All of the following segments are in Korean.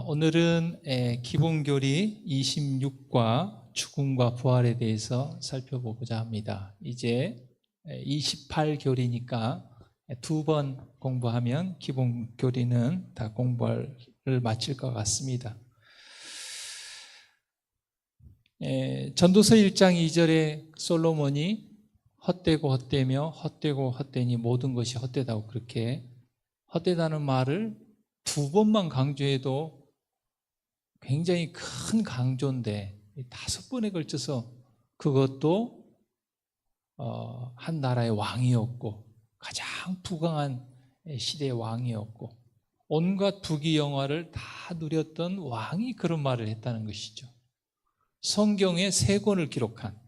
오늘은 기본교리 26과 죽음과 부활에 대해서 살펴보고자 합니다. 이제 28교리니까 두 번 공부하면 기본교리는 다 공부를 마칠 것 같습니다. 전도서 1장 2절에 솔로몬이 헛되고 헛되며 헛되고 헛되니 모든 것이 헛되다고 그렇게 헛되다는 말을 두 번만 강조해도 굉장히 큰 강조인데 5번에 걸쳐서 그것도 한 나라의 왕이었고 가장 부강한 시대의 왕이었고 온갖 부귀영화를 다 누렸던 왕이 그런 말을 했다는 것이죠. 성경의 3권을 기록한,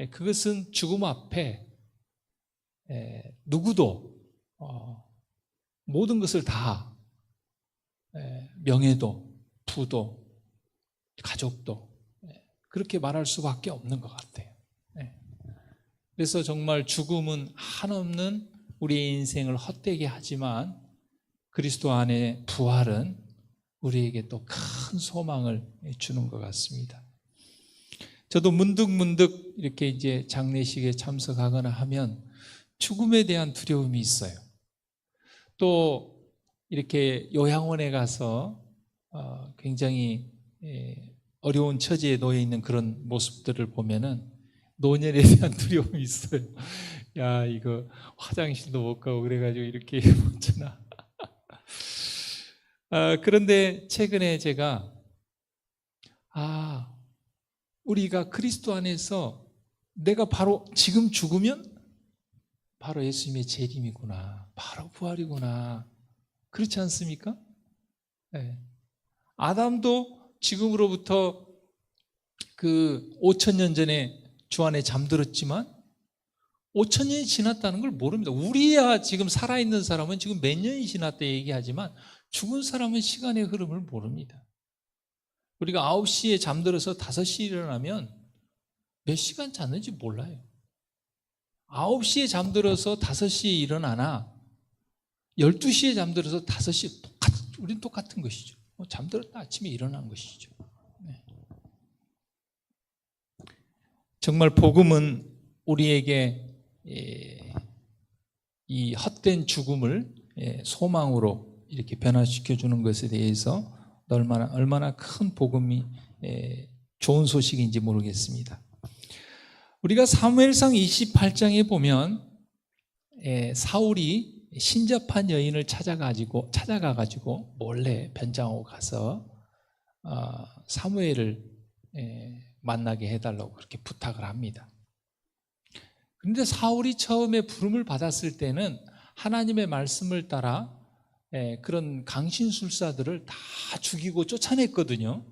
그것은 죽음 앞에 누구도 모든 것을 다, 명예도 부도 가족도 그렇게 말할 수밖에 없는 것 같아요. 그래서 정말 죽음은 한없는 우리의 인생을 헛되게 하지만 그리스도 안에 부활은 우리에게 또 큰 소망을 주는 것 같습니다. 저도 문득 이렇게 이제 장례식에 참석하거나 하면 죽음에 대한 두려움이 있어요. 또 이렇게 요양원에 가서 굉장히 어려운 처지에 놓여 있는 그런 모습들을 보면은 노년에 대한 두려움이 있어요. 야, 이거 화장실도 못 가고 그래가지고 이렇게 못 주나. 그런데 최근에 제가 우리가 그리스도 안에서 내가 바로 지금 죽으면 바로 예수님의 재림이구나, 바로 부활이구나, 그렇지 않습니까? 네. 아담도 지금으로부터 그 5,000년 전에 주 안에 잠들었지만 5,000년이 지났다는 걸 모릅니다. 우리야 지금 살아있는 사람은 지금 몇 년이 지났다 얘기하지만 죽은 사람은 시간의 흐름을 모릅니다. 우리가 9시에 잠들어서 5시에 일어나면 몇 시간 잤는지 몰라요. 9시에 잠들어서 5시에 일어나나 12시에 잠들어서 5시에 우린 똑같은 것이죠. 잠들었다 아침에 일어난 것이죠. 네. 정말 복음은 우리에게 이 헛된 죽음을 소망으로 이렇게 변화시켜 주는 것에 대해서 얼마나 큰 복음이 좋은 소식인지 모르겠습니다. 우리가 사무엘상 28장에 보면 사울이 신접한 여인을 찾아가가지고 몰래 변장하고 가서 사무엘을 만나게 해달라고 그렇게 부탁을 합니다. 그런데 사울이 처음에 부름을 받았을 때는 하나님의 말씀을 따라 그런 강신술사들을 다 죽이고 쫓아냈거든요.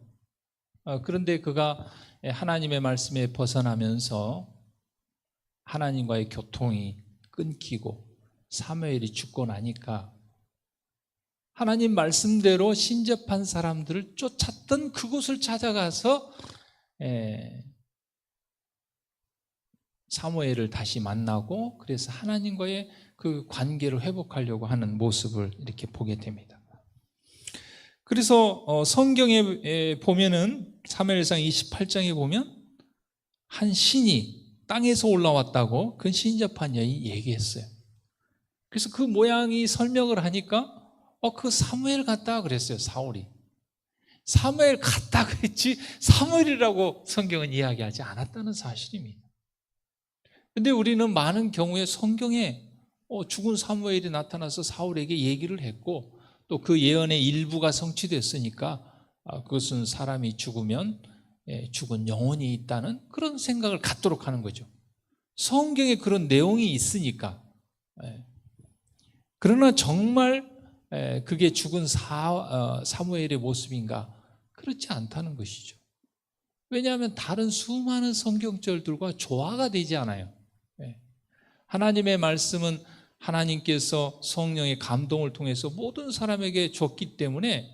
그런데 그가 하나님의 말씀에 벗어나면서 하나님과의 교통이 끊기고 사무엘이 죽고 나니까 하나님 말씀대로 신접한 사람들을 쫓았던 그곳을 찾아가서 사무엘을 다시 만나고 그래서 하나님과의 그 관계를 회복하려고 하는 모습을 이렇게 보게 됩니다. 그래서 성경에 보면은 사무엘상 28장에 보면 한 신이 땅에서 올라왔다고 그 신접한 여인이 얘기했어요. 그래서 그 모양이 설명을 하니까 그 사무엘 같다 그랬어요. 사울이 사무엘 같다 그랬지 사무엘이라고 성경은 이야기하지 않았다는 사실입니다. 그런데 우리는 많은 경우에 성경에 죽은 사무엘이 나타나서 사울에게 얘기를 했고 또 그 예언의 일부가 성취됐으니까 그것은 사람이 죽으면 죽은 영혼이 있다는 그런 생각을 갖도록 하는 거죠. 성경에 그런 내용이 있으니까. 그러나 정말 그게 죽은 사무엘의 모습인가? 그렇지 않다는 것이죠. 왜냐하면 다른 수많은 성경절들과 조화가 되지 않아요. 하나님의 말씀은 하나님께서 성령의 감동을 통해서 모든 사람에게 줬기 때문에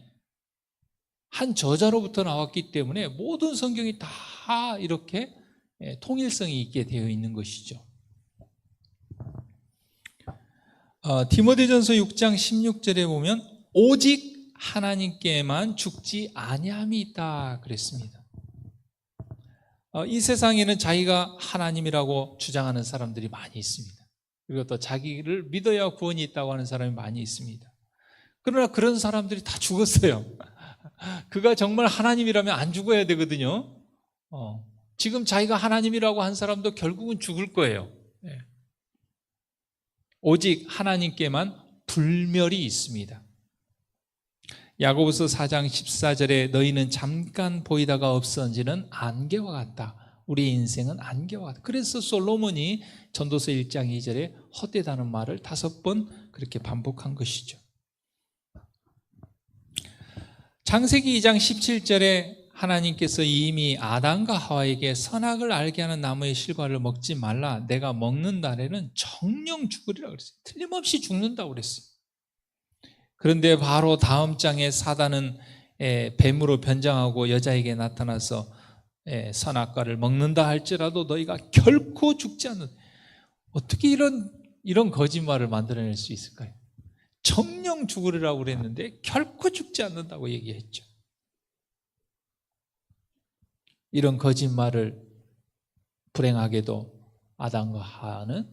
한 저자로부터 나왔기 때문에 모든 성경이 다 이렇게 통일성이 있게 되어 있는 것이죠. 디모데전서 6장 16절에 보면 오직 하나님께만 죽지 아니함이 있다 그랬습니다. 이 세상에는 자기가 하나님이라고 주장하는 사람들이 많이 있습니다. 그리고 또 자기를 믿어야 구원이 있다고 하는 사람이 많이 있습니다. 그러나 그런 사람들이 다 죽었어요. 그가 정말 하나님이라면 안 죽어야 되거든요. 지금 자기가 하나님이라고 한 사람도 결국은 죽을 거예요. 오직 하나님께만 불멸이 있습니다. 야고보서 4장 14절에 너희는 잠깐 보이다가 없어지는 안개와 같다. 우리의 인생은 안개와 같다. 그래서 솔로몬이 전도서 1장 2절에 헛되다는 말을 5번 그렇게 반복한 것이죠. 창세기 2장 17절에 하나님께서 이미 아담과 하와에게 선악을 알게 하는 나무의 실과를 먹지 말라. 내가 먹는 날에는 정령 죽으리라 그랬어요. 틀림없이 죽는다고 그랬어요. 그런데 바로 다음 장에 사단은 뱀으로 변장하고 여자에게 나타나서 선악과를 먹는다 할지라도 너희가 결코 죽지 않는, 어떻게 이런 거짓말을 만들어낼 수 있을까요? 정령 죽으리라고 그랬는데 결코 죽지 않는다고 얘기했죠. 이런 거짓말을 불행하게도 아담과 하와는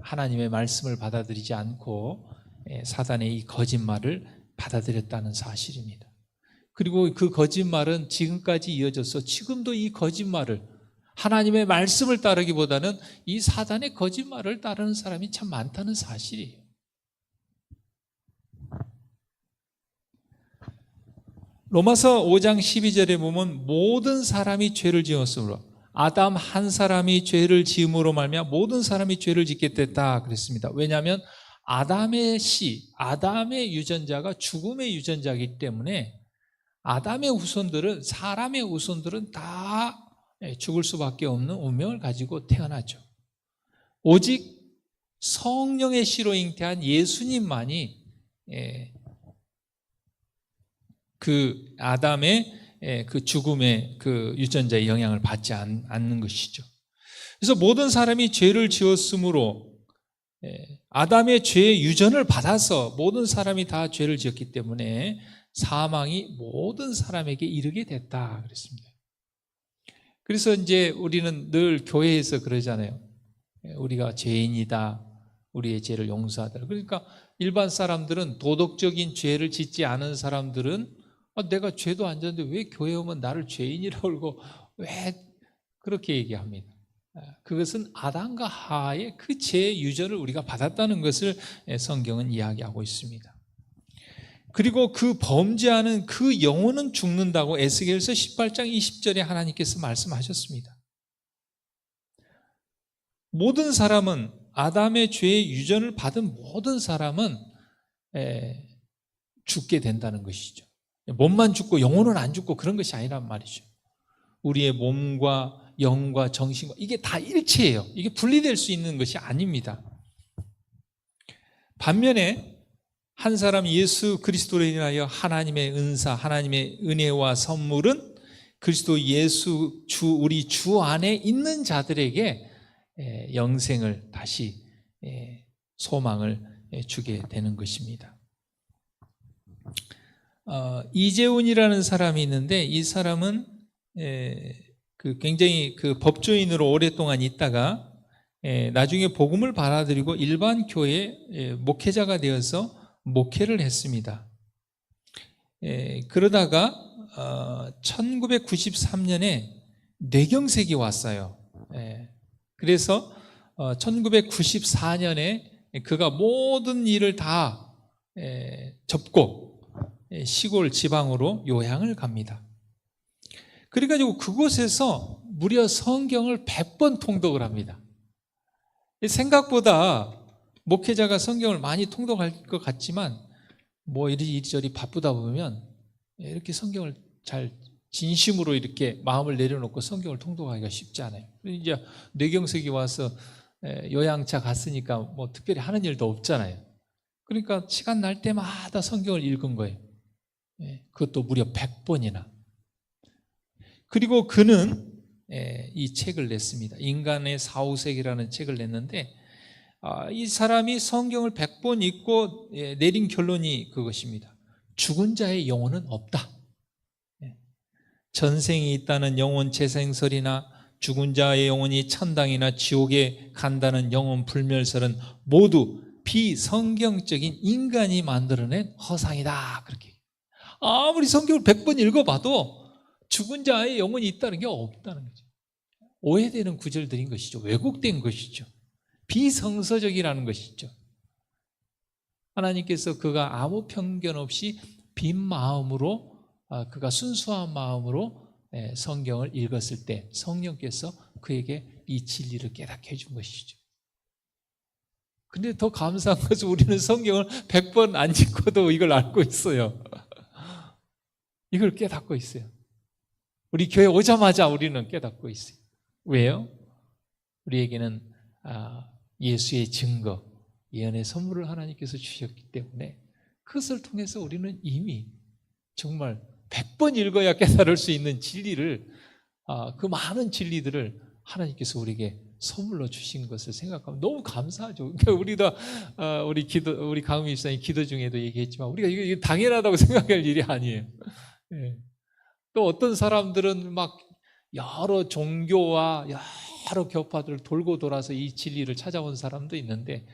하나님의 말씀을 받아들이지 않고 사단의 이 거짓말을 받아들였다는 사실입니다. 그리고 그 거짓말은 지금까지 이어져서 지금도 이 거짓말을, 하나님의 말씀을 따르기보다는 이 사단의 거짓말을 따르는 사람이 참 많다는 사실이에요. 로마서 5장 12절에 보면 모든 사람이 죄를 지었으므로, 아담 한 사람이 죄를 지음으로 말미암아 모든 사람이 죄를 짓게 됐다 그랬습니다. 왜냐하면 아담의 아담의 유전자가 죽음의 유전자이기 때문에 아담의 후손들은, 사람의 후손들은 다 죽을 수밖에 없는 운명을 가지고 태어나죠. 오직 성령의 씨로 잉태한 예수님만이 그 아담의 그 죽음의 그 유전자의 영향을 받지 않는 것이죠. 그래서 모든 사람이 죄를 지었으므로 아담의 죄의 유전을 받아서 모든 사람이 다 죄를 지었기 때문에 사망이 모든 사람에게 이르게 됐다 그랬습니다. 그래서 이제 우리는 늘 교회에서 그러잖아요. 우리가 죄인이다, 우리의 죄를 용서하다. 그러니까 일반 사람들은, 도덕적인 죄를 짓지 않은 사람들은 내가 죄도 안 졌는데 왜 교회 오면 나를 죄인이라고 그러고 왜 그렇게 얘기합니다. 그것은 아담과 하와의 그 죄의 유전을 우리가 받았다는 것을 성경은 이야기하고 있습니다. 그리고 그 범죄하는 그 영혼은 죽는다고 에스겔서 18장 20절에 하나님께서 말씀하셨습니다. 모든 사람은, 아담의 죄의 유전을 받은 모든 사람은 죽게 된다는 것이죠. 몸만 죽고 영혼은 안 죽고 그런 것이 아니란 말이죠. 우리의 몸과 영과 정신과 이게 다 일체예요. 이게 분리될 수 있는 것이 아닙니다. 반면에 한 사람 예수 그리스도로 인하여 하나님의 은사, 하나님의 은혜와 선물은 그리스도 예수 우리 주 안에 있는 자들에게 영생을 다시 소망을 주게 되는 것입니다. 이재훈이라는 사람이 있는데, 이 사람은 굉장히 법조인으로 오랫동안 있다가 나중에 복음을 받아들이고 일반 교회 목회자가 되어서 목회를 했습니다. 그러다가 1993년에 뇌경색이 왔어요. 그래서 1994년에 그가 모든 일을 다 접고 시골 지방으로 요양을 갑니다. 그래가지고 그곳에서 무려 성경을 100번 통독을 합니다. 생각보다 목회자가 성경을 많이 통독할 것 같지만 뭐 이리저리 바쁘다 보면 이렇게 성경을 잘 진심으로 이렇게 마음을 내려놓고 성경을 통독하기가 쉽지 않아요. 이제 뇌경색이 와서 요양차 갔으니까 뭐 특별히 하는 일도 없잖아요. 그러니까 시간 날 때마다 성경을 읽은 거예요. 그것도 무려 100번이나. 그리고 그는 이 책을 냈습니다. 인간의 사후세계라는 책을 냈는데, 이 사람이 성경을 100번 읽고 내린 결론이 그것입니다. 죽은 자의 영혼은 없다. 전생이 있다는 영혼 재생설이나 죽은 자의 영혼이 천당이나 지옥에 간다는 영혼 불멸설은 모두 비성경적인 인간이 만들어낸 허상이다. 그렇게. 아무리 성경을 100번 읽어봐도 죽은 자의 영혼이 있다는 게 없다는 거죠. 오해되는 구절들인 것이죠. 왜곡된 것이죠. 비성서적이라는 것이죠. 하나님께서 그가 아무 편견 없이 빈 마음으로, 그가 순수한 마음으로 성경을 읽었을 때 성령께서 그에게 이 진리를 깨닫게 해준 것이죠. 근데 더 감사한 것은 우리는 성경을 100번 안 읽고도 이걸 알고 있어요. 이걸 깨닫고 있어요. 우리 교회 오자마자 우리는 깨닫고 있어요. 왜요? 우리에게는 예수의 증거, 예언의 선물을 하나님께서 주셨기 때문에 그것을 통해서 우리는 이미 정말 100번 읽어야 깨달을 수 있는 진리를, 그 많은 진리들을 하나님께서 우리에게 선물로 주신 것을 생각하면 너무 감사하죠. 그러니까 우리 강은미 집사님 기도 중에도 얘기했지만 우리가 이게 당연하다고 생각할 일이 아니에요. 네. 또 어떤 사람들은 막 여러 종교와 여러 교파들을 돌고 돌아서 이 진리를 찾아온 사람도 있는데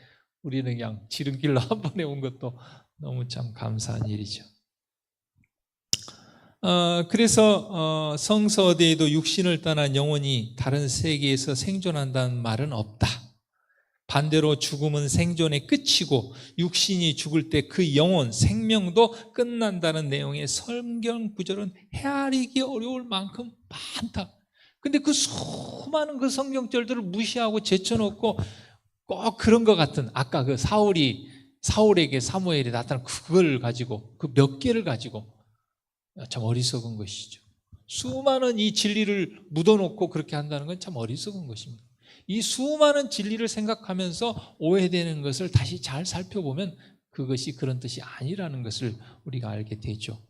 우리는 그냥 지름길로 한 번에 온 것도 너무 참 감사한 일이죠. 그래서 성서대에도 육신을 떠난 영혼이 다른 세계에서 생존한다는 말은 없다. 반대로 죽음은 생존의 끝이고 육신이 죽을 때 그 영혼, 생명도 끝난다는 내용의 성경 구절은 헤아리기 어려울 만큼 많다. 근데 그 수많은 그 성경절들을 무시하고 제쳐놓고 꼭 그런 것 같은, 아까 그 사울에게 사무엘이 나타난 그걸 가지고, 그 몇 개를 가지고 참 어리석은 것이죠. 수많은 이 진리를 묻어놓고 그렇게 한다는 건 참 어리석은 것입니다. 이 수많은 진리를 생각하면서 오해되는 것을 다시 잘 살펴보면 그것이 그런 뜻이 아니라는 것을 우리가 알게 되죠.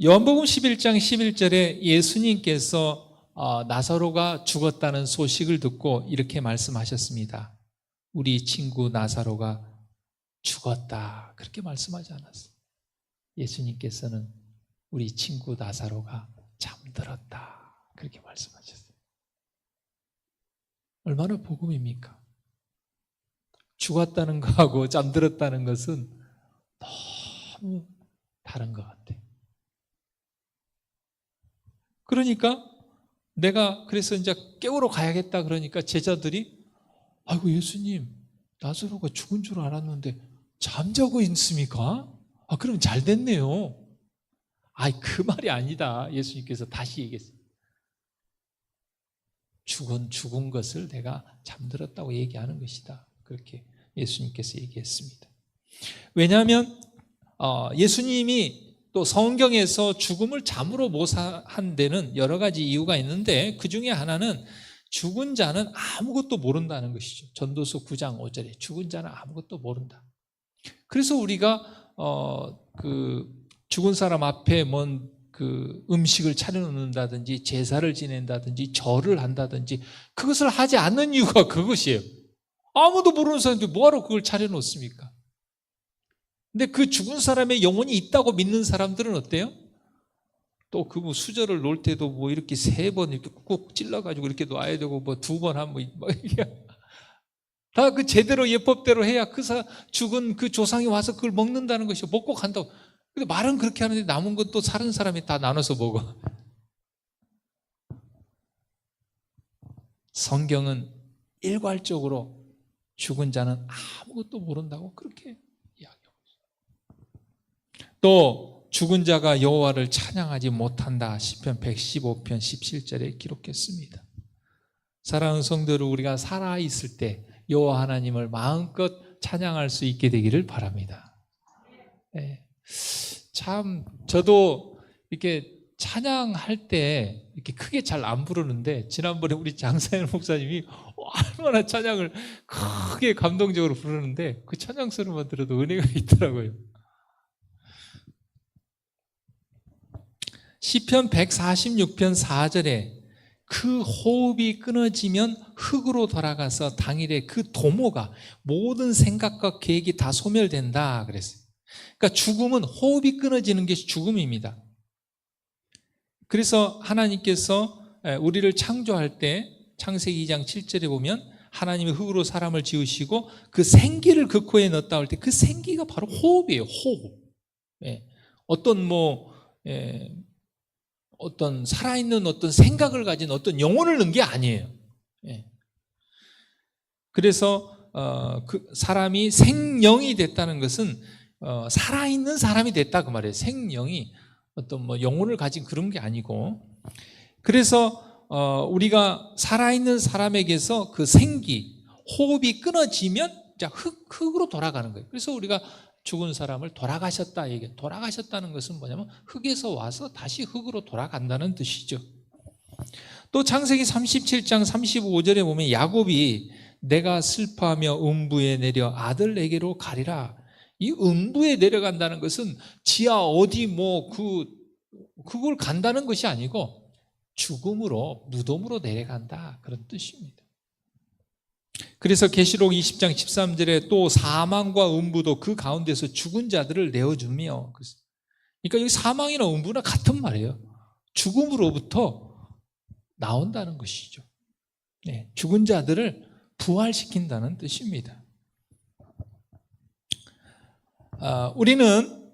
요한복음 11장 11절에 예수님께서 나사로가 죽었다는 소식을 듣고 이렇게 말씀하셨습니다. 우리 친구 나사로가 죽었다. 그렇게 말씀하지 않았어요. 예수님께서는 우리 친구 나사로가 잠들었다. 그렇게 말씀하셨어요. 얼마나 복음입니까? 죽었다는 거하고 잠들었다는 것은 너무 다른 것 같아요. 그러니까 그래서 이제 깨우러 가야겠다 그러니까 제자들이 아이고 예수님 나사로가 죽은 줄 알았는데 잠자고 있습니까? 그럼 잘 됐네요. 그 말이 아니다. 예수님께서 다시 얘기했어요. 죽은 것을 내가 잠들었다고 얘기하는 것이다. 그렇게 예수님께서 얘기했습니다. 왜냐하면 예수님이 또 성경에서 죽음을 잠으로 묘사한 데는 여러 가지 이유가 있는데 그 중에 하나는 죽은 자는 아무것도 모른다는 것이죠. 전도서 9장 5절에 죽은 자는 아무것도 모른다. 그래서 우리가 그 죽은 사람 앞에 그 음식을 차려놓는다든지 제사를 지낸다든지 절을 한다든지 그것을 하지 않는 이유가 그것이에요. 아무도 모르는 사람인데 뭐하러 그걸 차려놓습니까? 근데 그 죽은 사람의 영혼이 있다고 믿는 사람들은 어때요? 또 그 수저를 놓을 때도 뭐 이렇게 3번 이렇게 꾹 찔러가지고 이렇게 놔야 되고 뭐 2번 하면 다 그 제대로 예법대로 해야 죽은 그 조상이 와서 그걸 먹는다는 것이요. 먹고 간다고. 근데 말은 그렇게 하는데 남은 건 또 사는 사람이 다 나눠서 먹어. 성경은 일괄적으로 죽은 자는 아무것도 모른다고 그렇게 이야기하고 있어요. 또 죽은 자가 여호와를 찬양하지 못한다. 시편 115편 17절에 기록했습니다. 사랑하는 성도들, 우리가 살아있을 때 여호와 하나님을 마음껏 찬양할 수 있게 되기를 바랍니다. 네. 참 저도 이렇게 찬양할 때 이렇게 크게 잘 안 부르는데 지난번에 우리 장사현 목사님이 얼마나 찬양을 크게 감동적으로 부르는데 그 찬양 소리만 들어도 은혜가 있더라고요. 시편 146편 4절에 그 호흡이 끊어지면 흙으로 돌아가서 당일에 그 도모가 모든 생각과 계획이 다 소멸된다 그랬어요. 그러니까 죽음은 호흡이 끊어지는 것이 죽음입니다. 그래서 하나님께서 우리를 창조할 때 창세기 2장 7절에 보면 하나님이 흙으로 사람을 지으시고 그 생기를 그 코에 넣었다 할 때 그 생기가 바로 호흡이에요. 호흡. 어떤 살아있는 어떤 생각을 가진 어떤 영혼을 넣은 게 아니에요. 그래서 그 사람이 생령이 됐다는 것은 살아있는 사람이 됐다 그 말이에요. 생령이 어떤 뭐 영혼을 가진 그런 게 아니고, 그래서 우리가 살아있는 사람에게서 그 생기, 호흡이 끊어지면 흙으로 돌아가는 거예요. 그래서 우리가 죽은 사람을 돌아가셨다 얘기해요. 돌아가셨다는 것은 뭐냐면 흙에서 와서 다시 흙으로 돌아간다는 뜻이죠. 또 창세기 37장 35절에 보면 야곱이 내가 슬퍼하며 음부에 내려 아들에게로 가리라. 이 음부에 내려간다는 것은 지하 어디 그걸 간다는 것이 아니고 죽음으로, 무덤으로 내려간다 그런 뜻입니다. 그래서 계시록 20장 13절에 또 사망과 음부도 그 가운데서 죽은 자들을 내어주며, 그러니까 여기 사망이나 음부나 같은 말이에요. 죽음으로부터 나온다는 것이죠. 죽은 자들을 부활시킨다는 뜻입니다. 우리는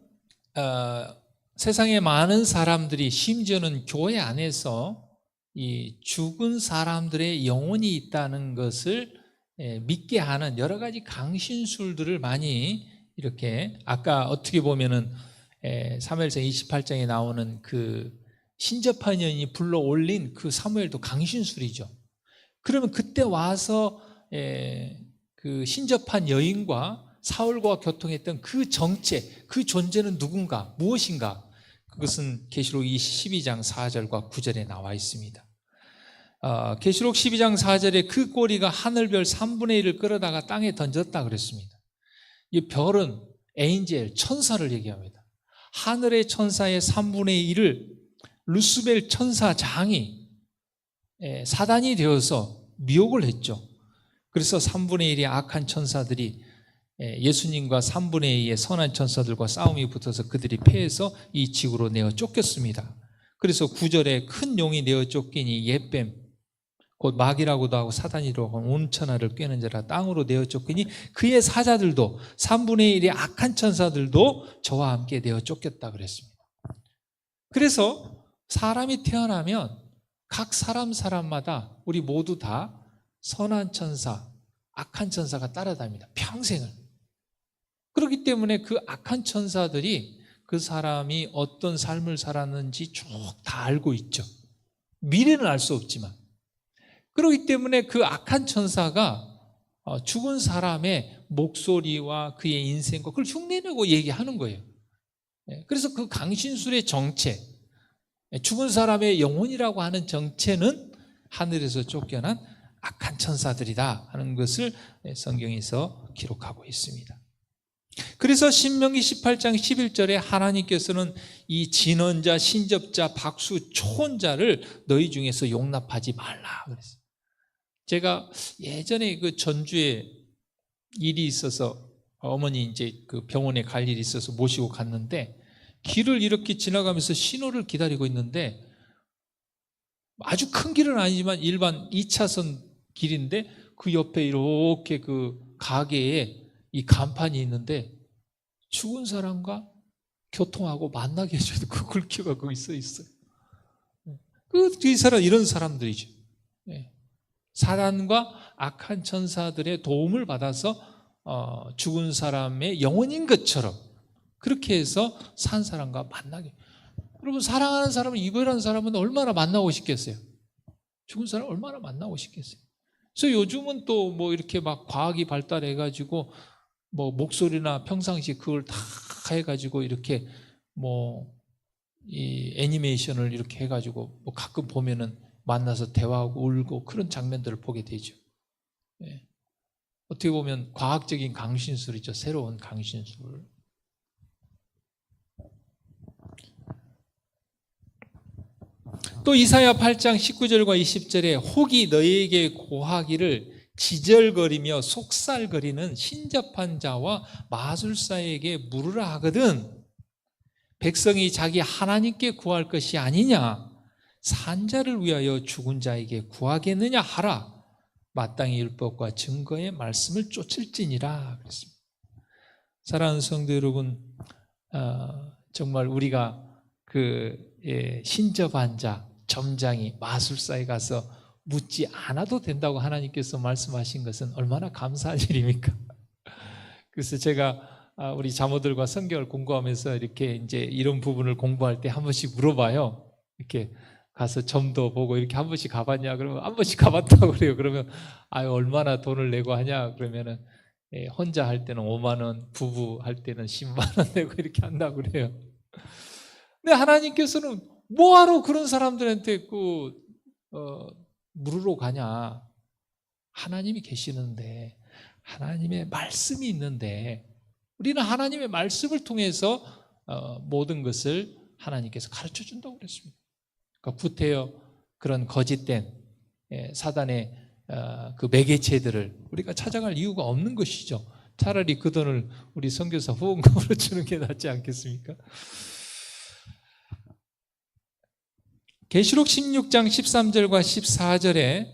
세상에 많은 사람들이, 심지어는 교회 안에서 이 죽은 사람들의 영혼이 있다는 것을 믿게 하는 여러 가지 강신술들을 많이 이렇게, 아까 어떻게 보면은 사무엘상 28장에 나오는 그 신접한 여인이 불러 올린 그 사무엘도 강신술이죠. 그러면 그때 와서 그 신접한 여인과 사울과 교통했던 그 정체, 그 존재는 누군가, 무엇인가? 그것은 계시록 12장 4절과 9절에 나와 있습니다. 계시록 12장 4절에 그 꼬리가 하늘별 3분의 1을 끌어다가 땅에 던졌다 그랬습니다. 이 별은 에인젤, 천사를 얘기합니다. 하늘의 천사의 3분의 1을 루스벨 천사장이 사단이 되어서 미혹을 했죠. 그래서 3분의 1의 악한 천사들이 예수님과 3분의 2의 선한 천사들과 싸움이 붙어서 그들이 패해서 이 지구로 내어 쫓겼습니다. 그래서 9절에 큰 용이 내어 쫓기니 옛뱀 곧 마귀라고도 하고 사단이라고 하는 온천하를 꿰는 자라 땅으로 내어 쫓기니 그의 사자들도 3분의 1의 악한 천사들도 저와 함께 내어 쫓겼다 그랬습니다. 그래서 사람이 태어나면 각 사람마다 우리 모두 다 선한 천사, 악한 천사가 따라다닙니다. 평생을. 그렇기 때문에 그 악한 천사들이 그 사람이 어떤 삶을 살았는지 쭉 다 알고 있죠. 미래는 알 수 없지만. 그렇기 때문에 그 악한 천사가 죽은 사람의 목소리와 그의 인생과 그걸 흉내내고 얘기하는 거예요. 그래서 그 강신술의 정체, 죽은 사람의 영혼이라고 하는 정체는 하늘에서 쫓겨난 악한 천사들이다 하는 것을 성경에서 기록하고 있습니다. 그래서 신명기 18장 11절에 하나님께서는 이 진언자, 신접자, 박수, 초혼자를 너희 중에서 용납하지 말라 그랬어요. 제가 예전에 그 전주에 일이 있어서 어머니 이제 그 병원에 갈 일이 있어서 모시고 갔는데 길을 이렇게 지나가면서 신호를 기다리고 있는데 아주 큰 길은 아니지만 일반 2차선 길인데 그 옆에 이렇게 그 가게에 이 간판이 있는데 죽은 사람과 교통하고 만나게 해줘도 그 글귀가 거기 써 있어요. 이 사람 이런 사람들이죠. 사단과 악한 천사들의 도움을 받아서 죽은 사람의 영혼인 것처럼 그렇게 해서 산 사람과 만나게. 여러분 사랑하는 사람은, 이별한 사람은 얼마나 만나고 싶겠어요? 죽은 사람 얼마나 만나고 싶겠어요? 그래서 요즘은 또 뭐 이렇게 막 과학이 발달해가지고 뭐 목소리나 평상시 그걸 다 해가지고 이렇게 뭐 이 애니메이션을 이렇게 해가지고 뭐 가끔 보면은 만나서 대화하고 울고 그런 장면들을 보게 되죠. 어떻게 보면 과학적인 강신술이죠. 새로운 강신술. 또 이사야 8장 19절과 20절에 혹이 너희에게 고하기를 지절거리며 속살거리는 신접한 자와 마술사에게 물으라 하거든 백성이 자기 하나님께 구할 것이 아니냐 산자를 위하여 죽은 자에게 구하겠느냐 하라 마땅히 율법과 증거의 말씀을 쫓을지니라 그랬습니다. 사랑하는 성도 여러분, 정말 우리가 신접한 자, 점장이 마술사에 가서 묻지 않아도 된다고 하나님께서 말씀하신 것은 얼마나 감사한 일입니까? 그래서 제가 우리 자모들과 성경을 공부하면서 이렇게 이제 이런 부분을 공부할 때 한 번씩 물어봐요. 이렇게 가서 점도 보고 이렇게 한 번씩 가봤냐? 그러면 한 번씩 가봤다고 그래요. 그러면 얼마나 돈을 내고 하냐? 그러면은 혼자 할 때는 5만 원, 부부 할 때는 10만 원 내고 이렇게 한다고 그래요. 근데 하나님께서는 뭐하러 그런 사람들한테 물으러 가냐? 하나님이 계시는데, 하나님의 말씀이 있는데, 우리는 하나님의 말씀을 통해서 모든 것을 하나님께서 가르쳐 준다고 그랬습니다. 그러니까 구태여 그런 거짓된 사단의 그 매개체들을 우리가 찾아갈 이유가 없는 것이죠. 차라리 그 돈을 우리 선교사 후원금으로 주는 게 낫지 않겠습니까? 계시록 16장 13절과 14절에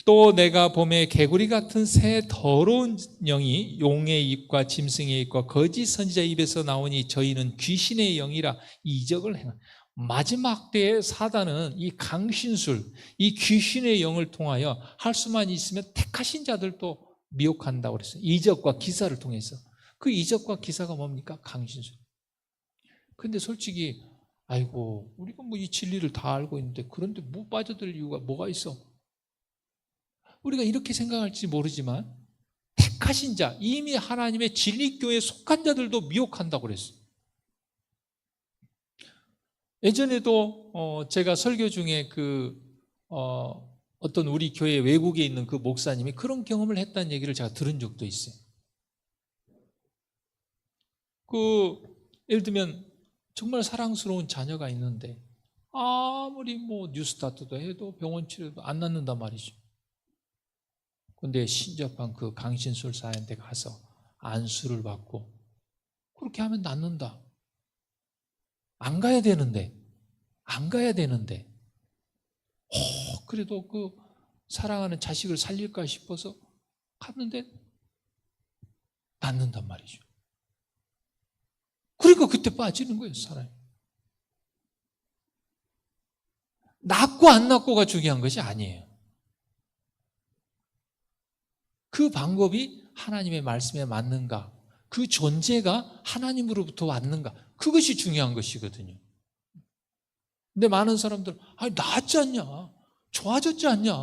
또 내가 봄에 개구리 같은 새 더러운 영이 용의 입과 짐승의 입과 거짓 선지자의 입에서 나오니 저희는 귀신의 영이라 이적을 행한. 마지막 때에 사단은 이 강신술, 이 귀신의 영을 통하여 할 수만 있으면 택하신 자들도 미혹한다고 그랬어요. 이적과 기사를 통해서. 그 이적과 기사가 뭡니까? 강신술. 근데 솔직히 아이고 우리가 뭐 이 진리를 다 알고 있는데 그런데 뭐 빠져들 이유가 뭐가 있어? 우리가 이렇게 생각할지 모르지만 택하신 자, 이미 하나님의 진리교회에 속한 자들도 미혹한다고 그랬어요. 예전에도 제가 설교 중에 어떤 우리 교회 외국에 있는 그 목사님이 그런 경험을 했다는 얘기를 제가 들은 적도 있어요. 예를 들면 정말 사랑스러운 자녀가 있는데 아무리 뭐 뉴스타트도 해도 병원 치료도 안 낫는단 말이죠. 근데 신접한 그 강신술사한테 가서 안수를 받고 그렇게 하면 낫는다. 안 가야 되는데 그래도 그 사랑하는 자식을 살릴까 싶어서 갔는데 낫는단 말이죠. 그러니까 그때 빠지는 거예요, 사람이. 낫고 안 낫고가 중요한 것이 아니에요. 그 방법이 하나님의 말씀에 맞는가, 그 존재가 하나님으로부터 왔는가, 그것이 중요한 것이거든요. 근데 많은 사람들 나았지 않냐, 좋아졌지 않냐,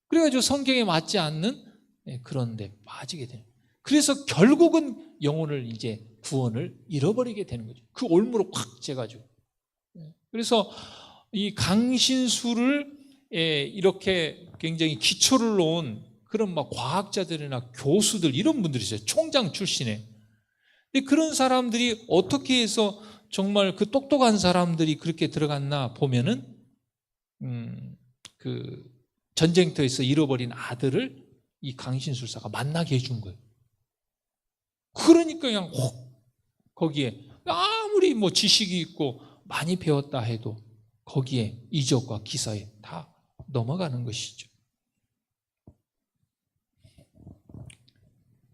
그래가지고 성경에 맞지 않는 그런 데 빠지게 되는 거예요. 그래서 결국은 영혼을 이제 구원을 잃어버리게 되는 거죠. 그 올무로 확 재가지고. 그래서 이 강신술을 이렇게 굉장히 기초를 놓은 그런 막 과학자들이나 교수들 이런 분들이 있어요. 총장 출신에. 근데 그런 사람들이 어떻게 해서 정말 그 똑똑한 사람들이 그렇게 들어갔나 보면은 그 전쟁터에서 잃어버린 아들을 이 강신술사가 만나게 해준 거예요. 그러니까 그냥 거기에 아무리 뭐 지식이 있고 많이 배웠다 해도 거기에 이적과 기사에 다 넘어가는 것이죠.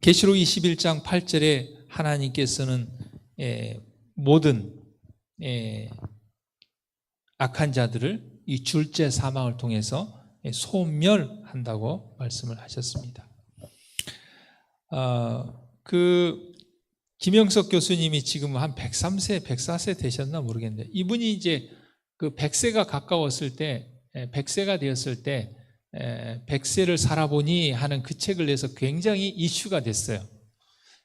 계시록 21장 8절에 하나님께서는 모든 악한 자들을 이 줄제 사망을 통해서 소멸한다고 말씀을 하셨습니다. 김영석 교수님이 지금 한 103세, 104세 되셨나 모르겠는데 이분이 이제 그 100세가 가까웠을 때, 100세가 되었을 때 100세를 살아보니 하는 그 책을 내서 굉장히 이슈가 됐어요.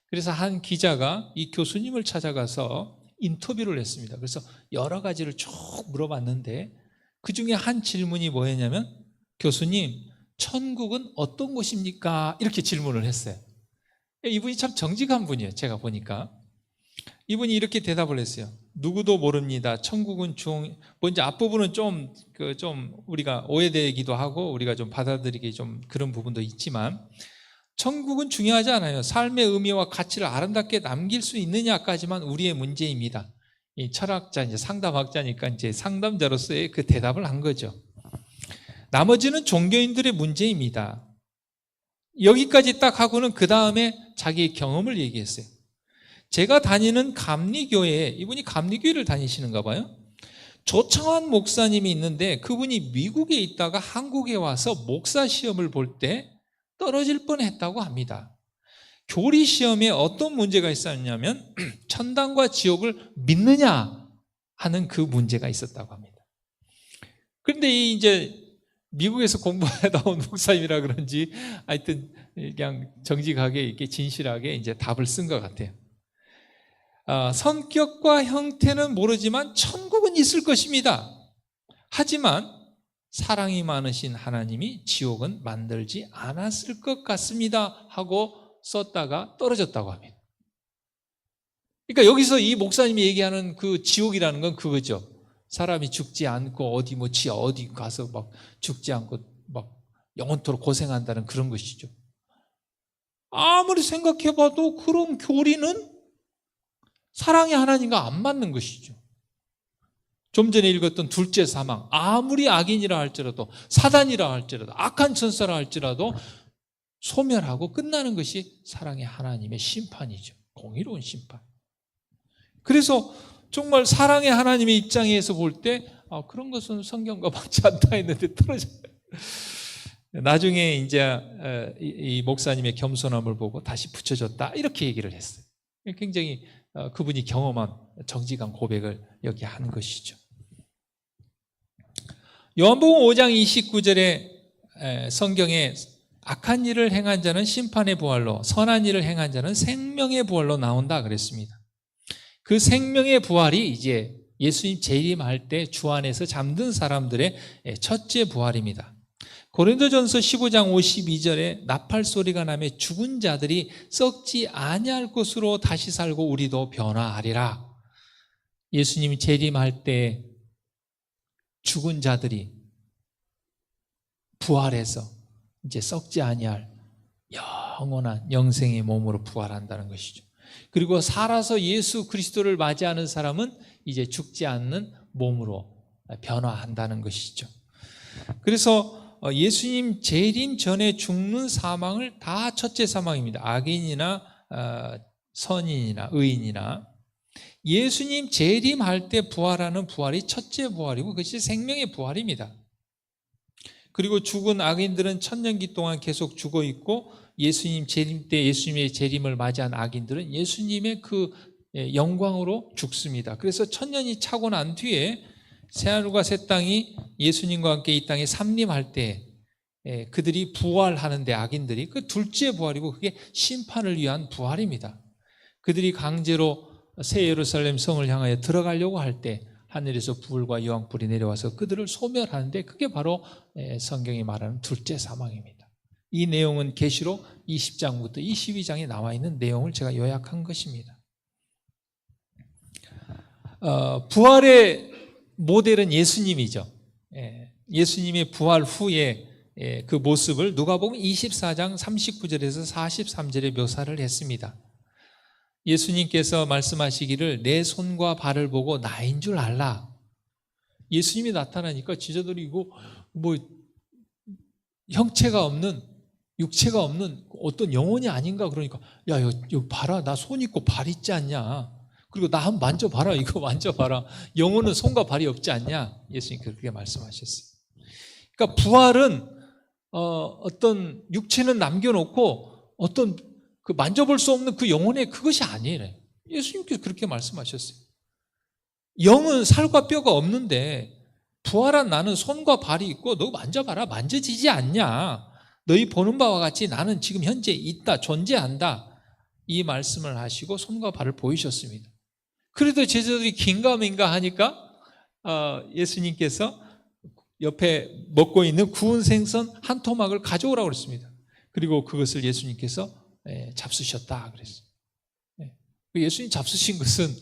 그래서 한 기자가 이 교수님을 찾아가서 인터뷰를 했습니다. 그래서 여러 가지를 쭉 물어봤는데 그 중에 한 질문이 뭐였냐면 교수님, 천국은 어떤 곳입니까? 이렇게 질문을 했어요. 이분이 참 정직한 분이에요. 제가 보니까 이분이 이렇게 대답을 했어요. 누구도 모릅니다. 천국은 먼저 앞부분은 좀 우리가 오해되기도 하고 우리가 좀 받아들이기 좀 그런 부분도 있지만 천국은 중요하지 않아요. 삶의 의미와 가치를 아름답게 남길 수 있느냐까지만 우리의 문제입니다. 이 철학자, 이제 상담학자니까 이제 상담자로서의 그 대답을 한 거죠. 나머지는 종교인들의 문제입니다. 여기까지 딱 하고는 그 다음에 자기의 경험을 얘기했어요. 제가 다니는 감리교회에, 이분이 감리교회를 다니시는가 봐요. 조창환 목사님이 있는데 그분이 미국에 있다가 한국에 와서 목사 시험을 볼 때 떨어질 뻔했다고 합니다. 교리 시험에 어떤 문제가 있었냐면 천당과 지옥을 믿느냐 하는 그 문제가 있었다고 합니다. 그런데 이제 미국에서 공부하다 온 목사님이라 그런지 하여튼 그냥 정직하게 이렇게 진실하게 이제 답을 쓴 것 같아요. 성격과 형태는 모르지만 천국은 있을 것입니다. 하지만 사랑이 많으신 하나님이 지옥은 만들지 않았을 것 같습니다 하고 썼다가 떨어졌다고 합니다. 그러니까 여기서 이 목사님이 얘기하는 그 지옥이라는 건 그거죠. 사람이 죽지 않고 어디 가서 막 죽지 않고 막 영원토록 고생한다는 그런 것이죠. 아무리 생각해봐도 그런 교리는 사랑의 하나님과 안 맞는 것이죠. 좀 전에 읽었던 둘째 사망, 아무리 악인이라 할지라도 사단이라 할지라도 악한 천사라 할지라도 소멸하고 끝나는 것이 사랑의 하나님의 심판이죠. 공의로운 심판. 그래서 정말 사랑의 하나님의 입장에서 볼 때 그런 것은 성경과 맞지 않다 했는데 떨어져요. 나중에 이제 이 목사님의 겸손함을 보고 다시 붙여줬다 이렇게 얘기를 했어요. 굉장히 그분이 경험한 정직한 고백을 여기 한 것이죠. 요한복음 5장 29절에 성경에 악한 일을 행한 자는 심판의 부활로, 선한 일을 행한 자는 생명의 부활로 나온다 그랬습니다. 그 생명의 부활이 이제 예수님 재림할 때 주 안에서 잠든 사람들의 첫째 부활입니다. 고린도전서 15장 52절에 나팔 소리가 나며 죽은 자들이 썩지 아니할 것으로 다시 살고 우리도 변화하리라. 예수님이 재림할 때 죽은 자들이 부활해서 이제 썩지 아니할 영원한 영생의 몸으로 부활한다는 것이죠. 그리고 살아서 예수 그리스도를 맞이하는 사람은 이제 죽지 않는 몸으로 변화한다는 것이죠. 그래서 예수님 재림 전에 죽는 사망을 다 첫째 사망입니다. 악인이나 선인이나 의인이나 예수님 재림할 때 부활하는 부활이 첫째 부활이고 그것이 생명의 부활입니다. 그리고 죽은 악인들은 천년기 동안 계속 죽어 있고 예수님 재림 때 예수님의 재림을 맞이한 악인들은 예수님의 그 영광으로 죽습니다. 그래서 천년이 차고 난 뒤에 새하늘과 새 땅이 예수님과 함께 이 땅에 삼림할 때 그들이 부활하는데 악인들이 그 둘째 부활이고 그게 심판을 위한 부활입니다. 그들이 강제로 새 예루살렘 성을 향하여 들어가려고 할 때 하늘에서 불과 여왕불이 내려와서 그들을 소멸하는데 그게 바로 성경이 말하는 둘째 사망입니다. 이 내용은 계시록 20장부터 22장에 나와 있는 내용을 제가 요약한 것입니다. 부활의 모델은 예수님이죠. 예수님의 부활 후에 그 모습을 누가복음 24장 39절에서 43절에 묘사를 했습니다. 예수님께서 말씀하시기를 내 손과 발을 보고 나인 줄 알라. 예수님이 나타나니까 지자들이 이거 뭐 형체가 없는 육체가 없는 어떤 영혼이 아닌가 그러니까 야 이거 봐라 나 손 있고 발 있지 않냐. 그리고 나 한번 만져봐라 이거 만져봐라. 영혼은 손과 발이 없지 않냐. 예수님 그렇게 말씀하셨어요. 그러니까 부활은 어떤 육체는 남겨놓고 어떤 그 만져볼 수 없는 그 영혼의 그것이 아니에요. 예수님께서 그렇게 말씀하셨어요. 영은 살과 뼈가 없는데 부활한 나는 손과 발이 있고 너 만져봐라 만져지지 않냐. 너희 보는 바와 같이 나는 지금 현재 있다 존재한다. 이 말씀을 하시고 손과 발을 보이셨습니다. 그래도 제자들이 긴가민가 하니까 예수님께서 옆에 먹고 있는 구운 생선 한 토막을 가져오라고 그랬습니다. 그리고 그것을 예수님께서 잡수셨다 그랬어요. 예수님 잡수신 것은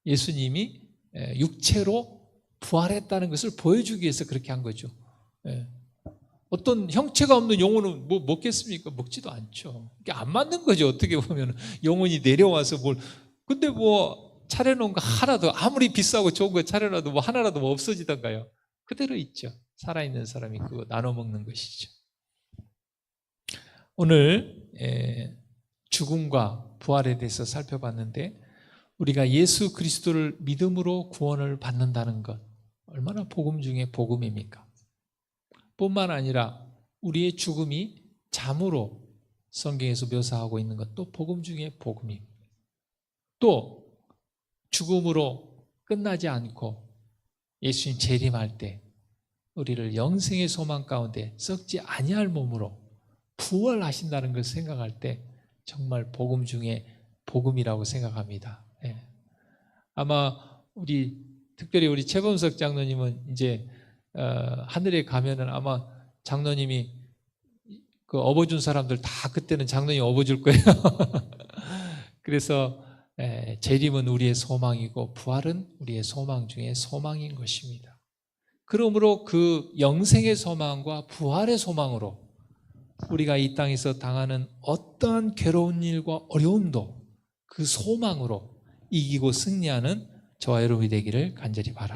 예수님이 육체로 부활했다는 것을 보여주기 위해서 그렇게 한 거죠. 어떤 형체가 없는 영혼은 뭐 먹겠습니까? 먹지도 않죠. 이게 안 맞는 거죠. 어떻게 보면 영혼이 내려와서 뭘. 근데 뭐 차려놓은 거 하나도, 아무리 비싸고 좋은 거 차려놔도 뭐 하나라도 뭐 없어지던가요? 그대로 있죠. 살아있는 사람이 그거 나눠 먹는 것이죠. 오늘 죽음과 부활에 대해서 살펴봤는데, 우리가 예수 그리스도를 믿음으로 구원을 받는다는 것, 얼마나 복음 중에 복음입니까? 뿐만 아니라 우리의 죽음이 잠으로 성경에서 묘사하고 있는 것도 복음 중에 복음입니다. 또 죽음으로 끝나지 않고 예수님 재림할 때 우리를 영생의 소망 가운데 썩지 아니할 몸으로 부활하신다는 것을 생각할 때 정말 복음 중에 복음이라고 생각합니다. 아마 특별히 우리 최범석 장로님은 이제 하늘에 가면은 아마 장로님이 그 업어준 사람들 다 그때는 장로님이 업어줄 거예요. 그래서 재림은 우리의 소망이고 부활은 우리의 소망 중에 소망인 것입니다. 그러므로 그 영생의 소망과 부활의 소망으로 우리가 이 땅에서 당하는 어떠한 괴로운 일과 어려움도 그 소망으로 이기고 승리하는 저와 여러분이 되기를 간절히 바랍니다.